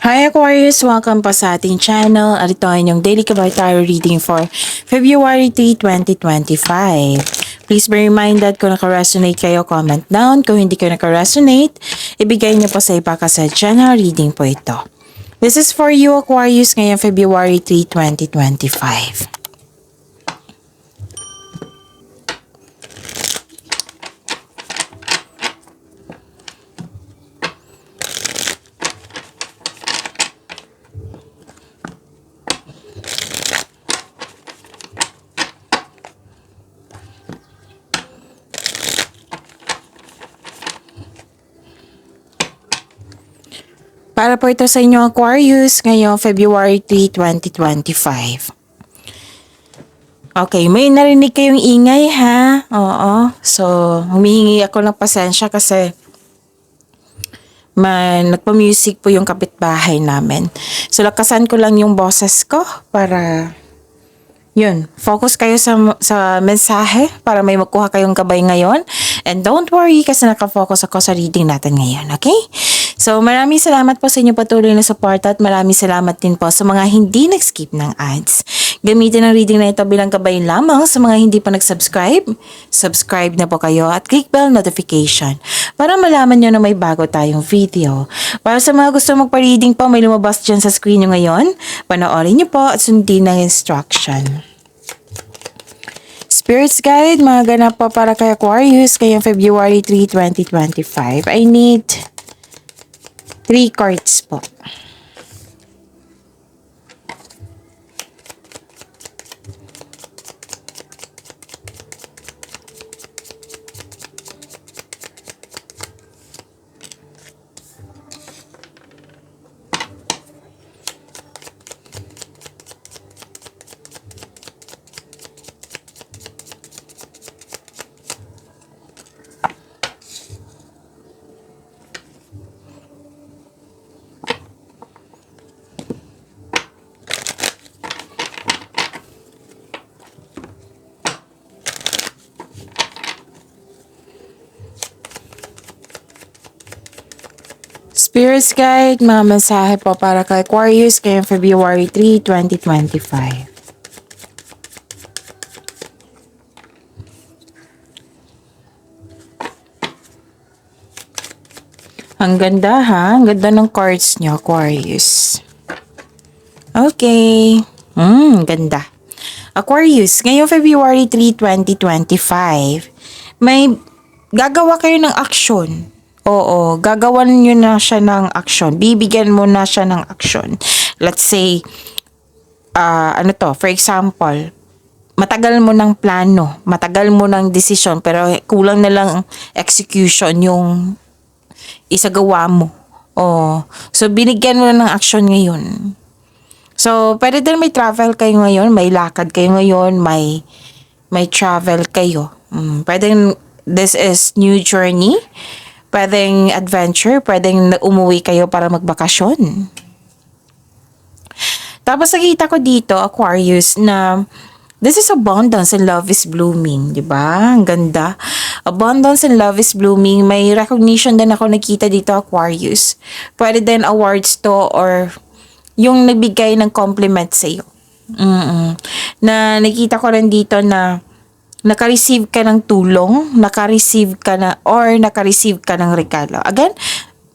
Hi Aquarius! Welcome po sa ating channel at ito ay inyong daily Kabay Tarot reading for February 3, 2025. Please be reminded kung naka-resonate kayo, comment down. Kung hindi kayo naka-resonate, ibigay niyo po sa iba kasi general reading po ito. This is for you Aquarius ngayong February 3, 2025. Para po ito sa inyo Aquarius ngayong February 3, 2025. Okay, may narinig kayong ingay ha? Oo. So, humihingi ako ng pasensya kasi nagpa-music po yung kapitbahay namin. So, lakasan ko lang yung boses ko para yun, focus kayo sa mensahe para may makuha kayong gabay ngayon. And don't worry kasi nakafocus ako sa reading natin ngayon, okay? So maraming salamat po sa inyong patuloy na support at maraming salamat din po sa mga hindi nag-skip ng ads. Gamitin ang reading na ito bilang gabay lamang sa mga hindi pa nag-subscribe. Subscribe na po kayo at click bell notification para malaman nyo na may bago tayong video. Para sa mga gusto magpa-reading po, may lumabas dyan sa screen nyo ngayon. Panoorin nyo po at sundin ang instruction. Spirits Guide, mga ganap po para kay Aquarius ngayong February 3, 2025. I need 3 cards po. Spirits Guide, mga mensahe po para kay Aquarius ngayong February 3, 2025. Ang ganda ha, ang ganda ng cards niyo Aquarius. Okay, ganda. Aquarius, ngayong February 3, 2025, may gagawa kayo ng action. Oo, gagawan nyo na siya ng action. Bibigyan mo na siya ng action. Let's say, for example, matagal mo ng plano, matagal mo ng desisyon, pero kulang na lang execution yung isagawa mo. Oh, so binigyan mo na ng action ngayon. So, pwede din may travel kayo ngayon, may lakad kayo ngayon, may travel kayo. Pwedeng this is new journey. Pwedeng adventure, pwedeng umuwi kayo para magbakasyon. Tapos nakita ko dito, Aquarius, na this is abundance and love is blooming. Diba? Ang ganda. Abundance and love is blooming. May recognition din ako nakita dito, Aquarius. Pwede din awards to or yung nagbigay ng compliment sa iyo. Na nakita ko rin dito na naka-receive ka ng tulong, naka-receive ka ng regalo. Again,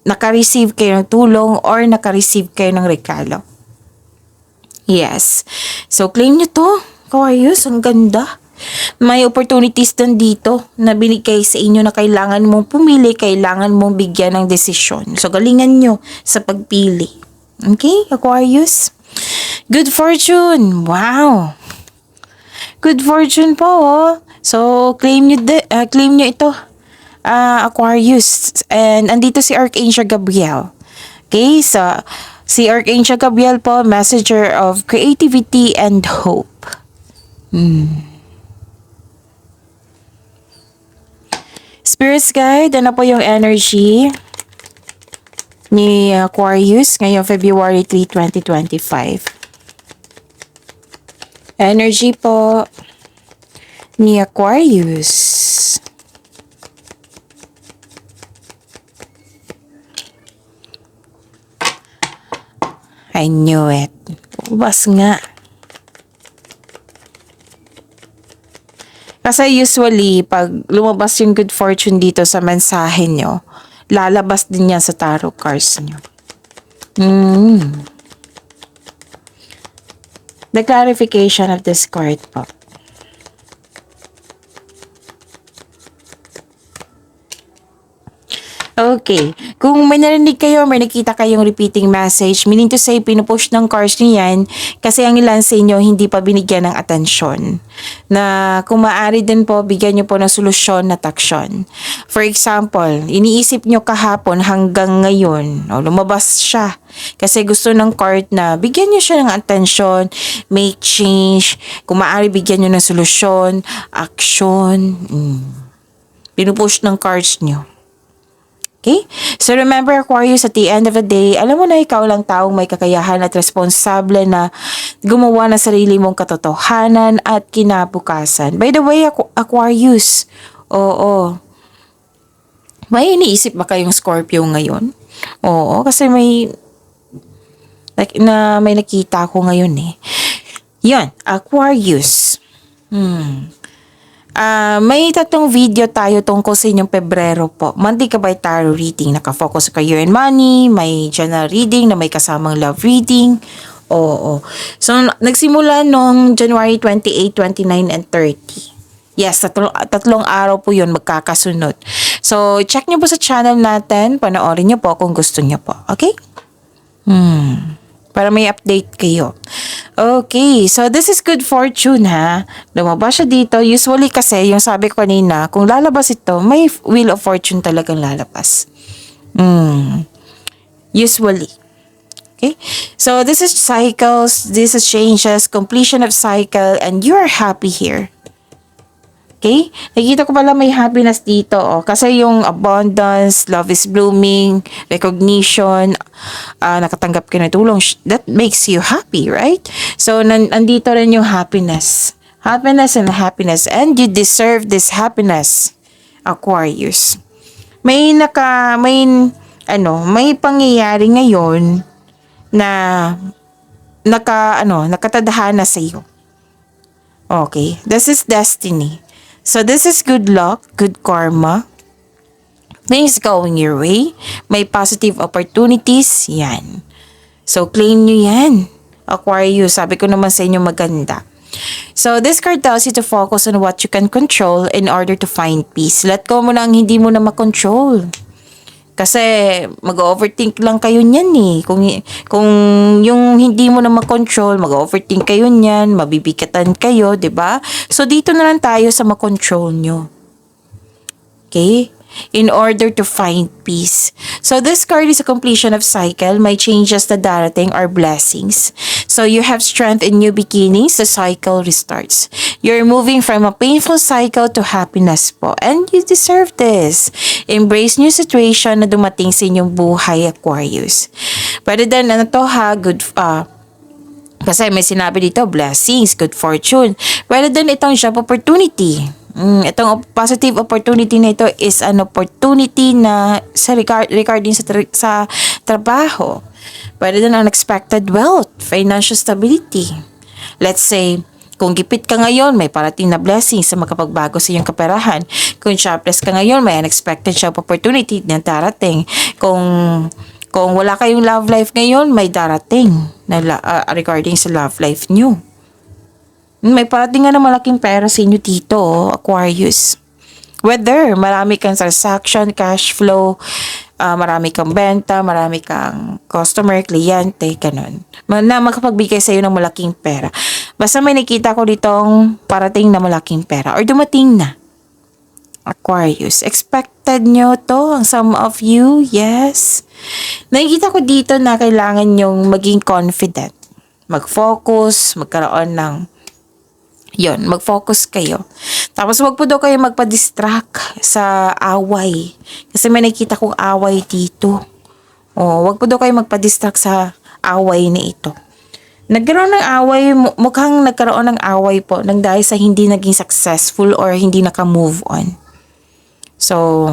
naka-receive kayo ng tulong or naka-receive kayo ng regalo. Yes. So, claim nyo to. Aquarius, ang ganda. May opportunities din dito na binigay sa inyo na kailangan mong pumili, kailangan mong bigyan ng desisyon. So, galingan nyo sa pagpili. Okay, Aquarius? Good fortune. Wow. Good fortune po, oh. So, claim nyo ito, Aquarius. And andito si Archangel Gabriel. Okay, so, si Archangel Gabriel po, messenger of creativity and hope. Spirits Guide, ano po yung energy ni Aquarius ngayong February 3, 2025? Energy po ni Aquarius. I knew it. Lumabas nga. Kasi usually, pag lumabas yung good fortune dito sa mensahe nyo, lalabas din yan sa tarot cards nyo. The clarification of this card po. Okay. Kung may narinig kayo, may nakita kayong repeating message, meaning to say, pinupush ng cards niyo yan kasi ang ilan sa inyo hindi pa binigyan ng atensyon. Na kung maaari din po, bigyan niyo po ng solusyon na taksyon. For example, iniisip niyo kahapon hanggang ngayon, lumabas siya. Kasi gusto ng card na bigyan niyo siya ng atensyon, make change, kung maaari bigyan niyo ng solusyon, action. Pinupush ng cards niyo. Okay? So remember Aquarius, at the end of the day, alam mo na ikaw lang taong may kakayahan at responsable na gumawa ng sarili mong katotohanan at kinabukasan. By the way, Aquarius, oo. May iniisip ba kayong Scorpio ngayon? Oo, kasi may nakita ko ngayon eh. Yan, Aquarius. May tatlong video tayo tungkol sa inyong Pebrero po. Monthly Gabay Tarot Reading. Nakafocus sa career and money. May general reading na may kasamang love reading. Oo. So, nagsimula nung January 28, 29, and 30. Yes, tatlong araw po yun magkakasunod. So, check nyo po sa channel natin. Panoorin nyo po kung gusto nyo po. Okay? Para may update kayo. Okay, so this is good fortune ha. Lumabas siya dito. Usually kasi, yung sabi ko kanina, kung lalabas ito, may wheel of fortune talagang lalabas. Usually. Okay? So this is cycles, this is changes, completion of cycle, and you're happy here. Okay? Nakikita ko pala may happiness dito. Kasi yung abundance, love is blooming, recognition, nakatanggap ka ng tulong, that makes you happy, right? So, nandito rin yung happiness. Happiness and happiness. And you deserve this happiness, Aquarius. May pangyayari ngayon na nakatadhana sa iyo. Okay? This is destiny. So, this is good luck, good karma. Things going your way. May positive opportunities. Yan. So, claim nyo yan. Aquarius, sabi ko naman sa inyo maganda. So, this card tells you to focus on what you can control in order to find peace. Let go mo na ang hindi mo na makontrol. Kasi mag-overthink lang kayo niyan eh. Kung yung hindi mo na makontrol, mag-overthink kayo niyan, mabibigatan kayo, 'di ba? So dito na lang tayo sa makontrol nyo. Okay? In order to find peace. So this card is a completion of cycle. May changes na darating or blessings. So you have strength in new beginnings. The cycle restarts. You're moving from a painful cycle to happiness po. And you deserve this. Embrace new situation na dumating sa inyong buhay, Aquarius. Pwede din, good, kasi may sinabi dito, blessings, good fortune. Pwede din itong job opportunity. Itong positive opportunity na ito is an opportunity na regarding sa trabaho. Pwede din unexpected wealth, financial stability. Let's say, kung gipit ka ngayon, may parating na blessing sa makapagbago sa iyong kaperahan. Kung jobless ka ngayon, may unexpected job opportunity na darating. Kung wala kayong love life ngayon, may darating na regarding sa love life nyo. May parating nga na malaking pera sa inyo dito, Aquarius. Whether marami kang transaction, cash flow, marami kang benta, marami kang customer, kliyente, ganun. Na makapagbigay sa iyo ng malaking pera. Basta may nakita ko ditong parating na malaking pera or dumating na. Aquarius, expected nyo to, ang some of you, yes. Nakikita ko dito na kailangan nyong maging confident. Mag-focus, magkaroon ng mag-focus kayo. Tapos wag po daw kayo magpa-distract sa away. Kasi may nakita kong away dito. Wag po daw kayo magpa-distract sa away na ito. Nagkaroon ng away, mukhang nagkaroon ng away po nang dahil sa hindi naging successful or hindi naka-move on. So,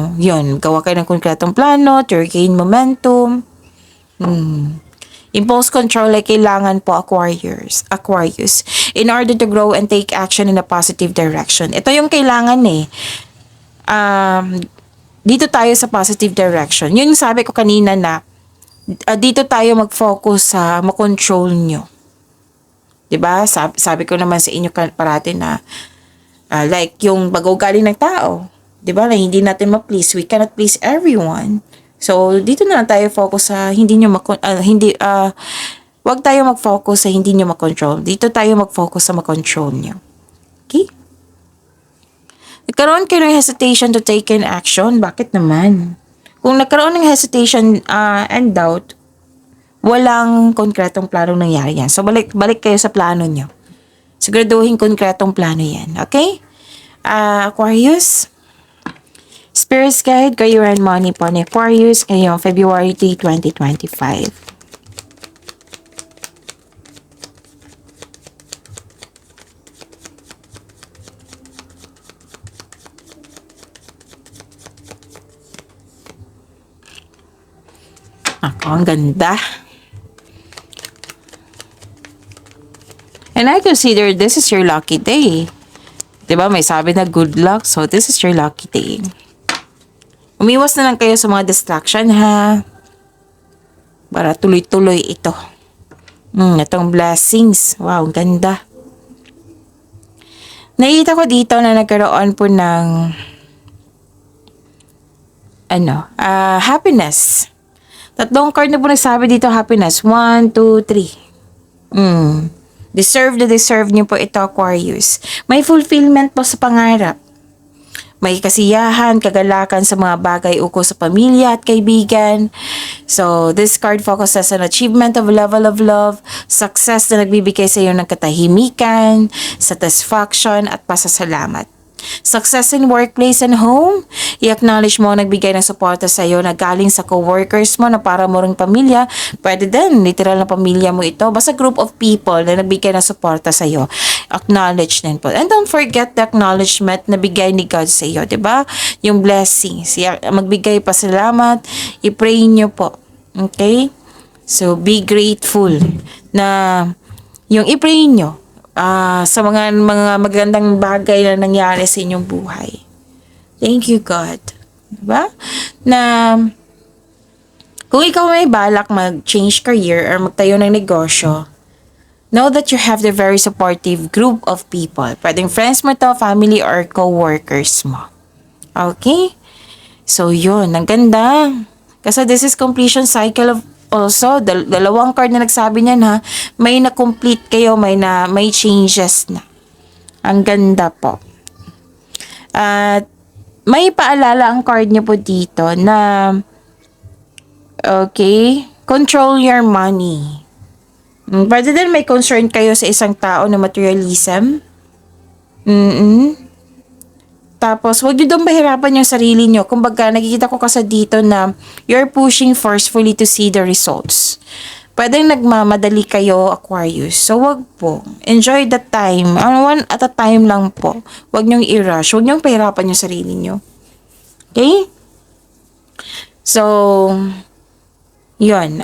gawa kayo ng konkretong plano to gain momentum. Impulse control ay kailangan po Aquarius, in order to grow and take action in a positive direction. Ito yung kailangan eh. Dito tayo sa positive direction. Yun yung sabi ko kanina na dito tayo mag-focus sa makontrol nyo. 'Di ba? Sabi ko naman sa inyo parati na like yung pag-uugali ng tao. 'Di ba? Na hindi natin ma-please. We cannot please everyone. So, dito na lang tayo focus sa wag tayo mag-focus sa hindi nyo makontrol. Dito tayo mag-focus sa makontrol nyo. Okay? Nagkaroon kayo ng hesitation to take an action. Bakit naman? Kung nagkaroon ng hesitation and doubt, walang konkretong planong nangyari yan. So, balik kayo sa plano nyo. Siguraduhin konkretong plano yan. Okay? Aquarius? Spirit's Guide, Career and Money po ni Aquarius ngayong February 3, 2025. Ako, ang ganda. And I consider this is your lucky day. Diba? May sabi na good luck. So, this is your lucky day. Umiwas na lang kayo sa mga distraction, ha? Para tuloy-tuloy ito. Itong blessings. Wow, ang ganda. Nakita ko dito na nagkaroon po ng happiness. Tatlong card na po nagsabi dito happiness. 1, 2, 3. Deserve niyo po ito, Aquarius. May fulfillment po sa pangarap. May kasiyahan, kagalakan sa mga bagay ukol sa pamilya at kaibigan. So, this card focuses on achievement of a level of love, success na nagbibigay sa iyo ng katahimikan, satisfaction at pasasalamat. Success in workplace and home, i-acknowledge mo nagbigay ng suporta sa iyo na galing sa co-workers mo na para mo ring pamilya. Pwede din, literal na pamilya mo ito. Basta group of people na nagbigay ng suporta sa iyo. Acknowledge din po. And don't forget the acknowledgement na bigay ni God sa iyo, 'di ba? Yung blessings, magbigay pa salamat, i-pray niyo po. Okay? So, be grateful na yung i-pray niyo sa mga magandang bagay na nangyari sa inyong buhay. Thank you, God. Diba? Na kung ikaw may balak mag-change career or magtayo ng negosyo, know that you have the very supportive group of people. Pwedeng friends mo to, family, or co-workers mo. Okay? So, yun. Ang ganda. Kasi this is completion cycle of also, dalawang card na nagsabi niyan ha, may na-complete kayo, may changes na. Ang ganda po. At may paalala ang card niyo po dito na okay, control your money. Pwede din may concern kayo sa isang tao na materialism. Tapos, huwag nyo doon mahirapan yung sarili nyo. Kumbaga, nakikita ko kasi dito na you're pushing forcefully to see the results. Pwedeng nagmamadali kayo, Aquarius. So, wag po. Enjoy the time. One at a time lang po. Huwag nyong i-rush. Huwag nyong pahirapan yung sarili nyo. Okay? So, yun.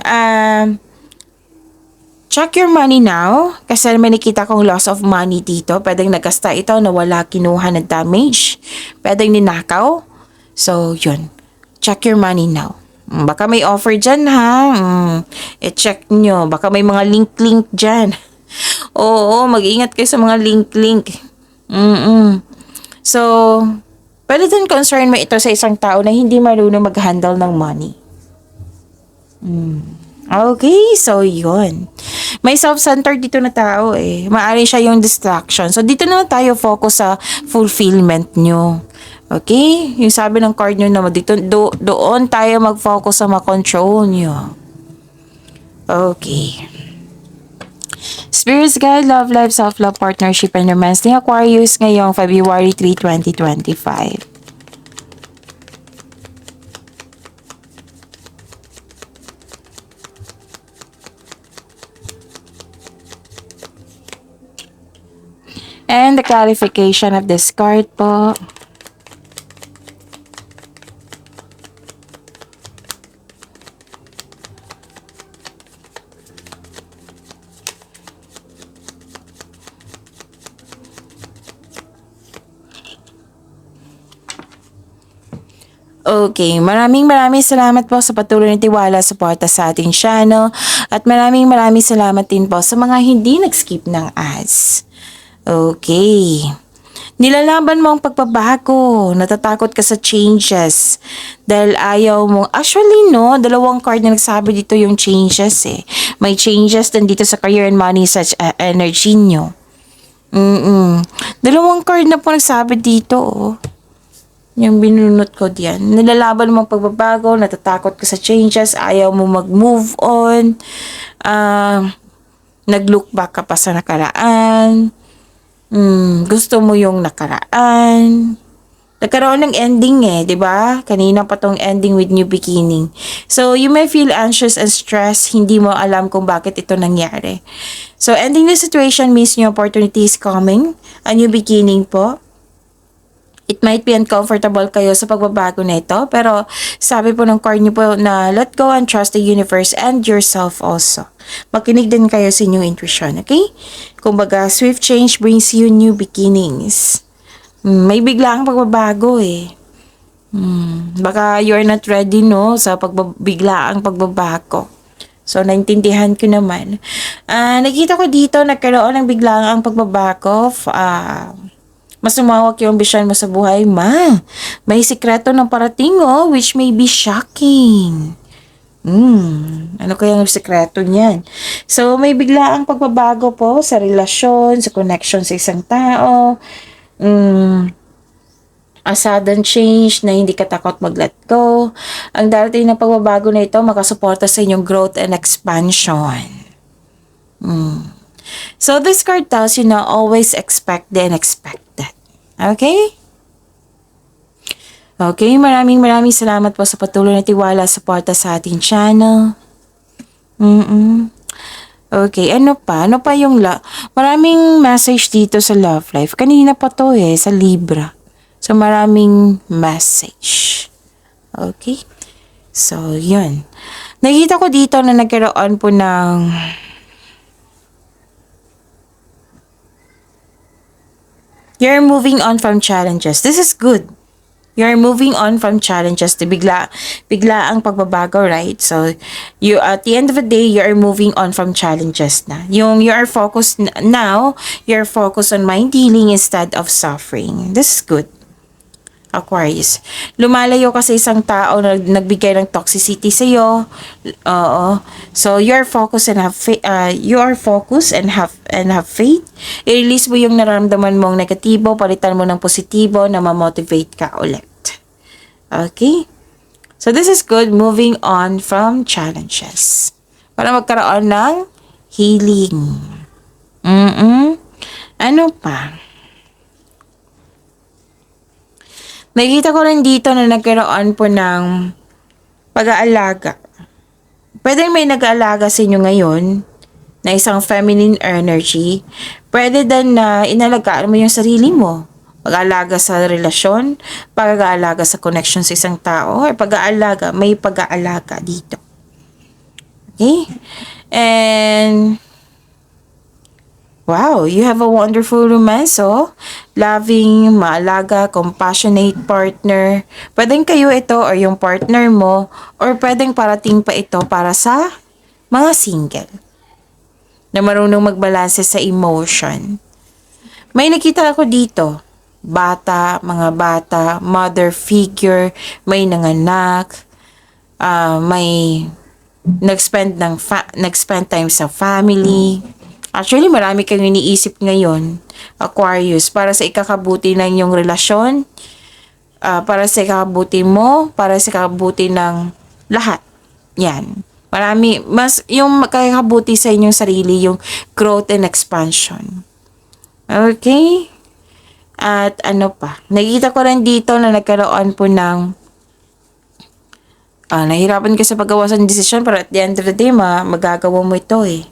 Check your money now. Kasi may nakita kong loss of money dito. Pwedeng nagkasta ito na wala kinuha na damage. Pwedeng ninakaw. So, yun. Check your money now. Baka may offer dyan, ha? I-check nyo. Baka may mga link-link dyan. Oo, mag-ingat kayo sa mga link-link. So, pwede din concern mo ito sa isang tao na hindi marunong mag-handle ng money. Okay, so yun. May self-centered dito na tao eh. Maaari siya yung distraction. So, dito na tayo focus sa fulfillment nyo. Okay? Yung sabi ng card nyo naman dito, doon tayo mag-focus sa ma-control nyo. Okay. Spirits Guide, Love Life, Self-Love, Partnership, and Romance ni Aquarius ngayong February 3, 2025. And the clarification of this card po. Okay, maraming salamat po sa patuloy na tiwala, suporta sa ating channel. At maraming salamat din po sa mga hindi nag-skip ng ads. Okay. Nilalaban mo ang pagbabago, natatakot ka sa changes dahil ayaw mo. Actually, no, dalawang card na nagsabi dito yung changes eh. May changes din dito sa career and money such energy nyo. Dalawang card na po nagsabi dito, oh. Yung binunot ko diyan. Nilalaban mo ang pagbabago, natatakot ka sa changes, ayaw mo mag-move on, nag-look back ka pa sa nakaraan, gusto mo yung nakaraan. Nagkaroon ng ending eh, di ba? Kanina pa tong ending with new beginning. So, you may feel anxious and stressed, hindi mo alam kung bakit ito nangyari. So, ending the situation means new opportunity is coming, a new beginning po. It might be uncomfortable kayo sa pagbabago na ito, pero sabi po ng card niyo po na let go and trust the universe and yourself also. Makinig din kayo sa inyong intuition, okay? Kumbaga, swift change brings you new beginnings. May biglaang pagbabago eh. Baka you're not ready, no, sa biglaang pagbabago. So, naintindihan ko naman. Nakita ko dito, nagkaroon ng biglaang pagbabago. Mas lumawak yung ambisyon mo sa buhay, ma. May sikreto ng parating, oh, which may be shocking. Ano kaya ang sikreto niyan? So, may biglaang pagbabago po sa relasyon, sa connection sa isang tao. A sudden change na hindi ka takot mag-let go. Ang darating na pagbabago na ito makasuporta sa inyong growth and expansion. So, this card tells you na always expect the unexpected. Okay? Okay, maraming salamat po sa patuloy na tiwala, suporta sa ating channel. Okay, ano pa? Ano pa yung maraming message dito sa love life. Kanina pa to eh, sa Libra. So, maraming message. Okay? So, yun. Nakita ko dito na nagkaroon po ng you're moving on from challenges. This is good. You're moving on from challenges. Bigla ang pagbabago, right? So, you at the end of the day, you're moving on from challenges na. You're focused now, you're focused on mind healing instead of suffering. This is good. Aquarius. Lumalayo ka sa isang tao na nagbigay ng toxicity sa iyo. Oo. So you're focused and have faith. I-release mo yung nararamdaman mong negatibo, palitan mo ng positibo na ma-motivate ka ulit. Okay? So this is good, moving on from challenges. Para magkaroon ng healing. Ano pa? Nakita ko rin dito na nagkaroon po ng pag-aalaga. Pwede may nag-aalaga sa inyo ngayon na isang feminine energy. Pwede din na inalagaan mo yung sarili mo. Pag-aalaga sa relasyon, pag-aalaga sa connection sa isang tao, or pag-aalaga, may pag-aalaga dito. Okay? And wow, you have a wonderful romance, oh. Loving, maalaga, compassionate partner. Pwedeng kayo ito or yung partner mo, or pwedeng parating pa ito para sa mga single na marunong magbalanse sa emotion. May nakita ako dito, mga bata, mother figure, may nanganak, may nag-spend time sa family. Actually, marami kang iniisip ngayon, Aquarius, para sa ikakabuti ng iyong relasyon, para sa ikakabuti mo, para sa ikakabuti ng lahat. Yan. Marami, mas yung makakabuti sa inyong sarili, yung growth and expansion. Okay? At ano pa? Nakita ko rin dito na nagkaroon po ng nahirapan ka sa paggawa ng desisyon, pero at the end of the day, magagawa mo ito eh.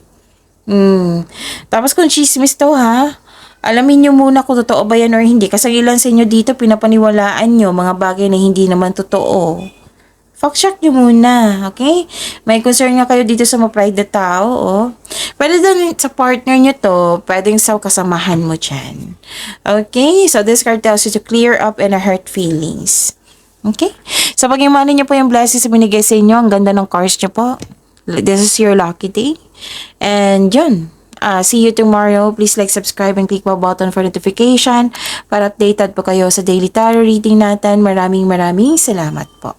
Tapos kung chismis to ha, alamin nyo muna kung totoo ba yan or hindi. Kasi ilan sa inyo dito pinapaniwalaan nyo mga bagay na hindi naman totoo. Fact check nyo muna, okay? May concern nga kayo dito sa ma-pride na tao, oh. Pwede din sa partner nyo to, pwedeng sa kasamahan mo dyan. Okay? So this card tells you to clear up and hurt feelings. Okay? So, pag-imanin niyo po yung blessings na binigay sa inyo. Ang ganda ng cards niyo po. This is your lucky day. And yun. See you tomorrow. Please like, subscribe, and click the button for notification para updated po kayo sa daily tarot reading natin. Maraming salamat po.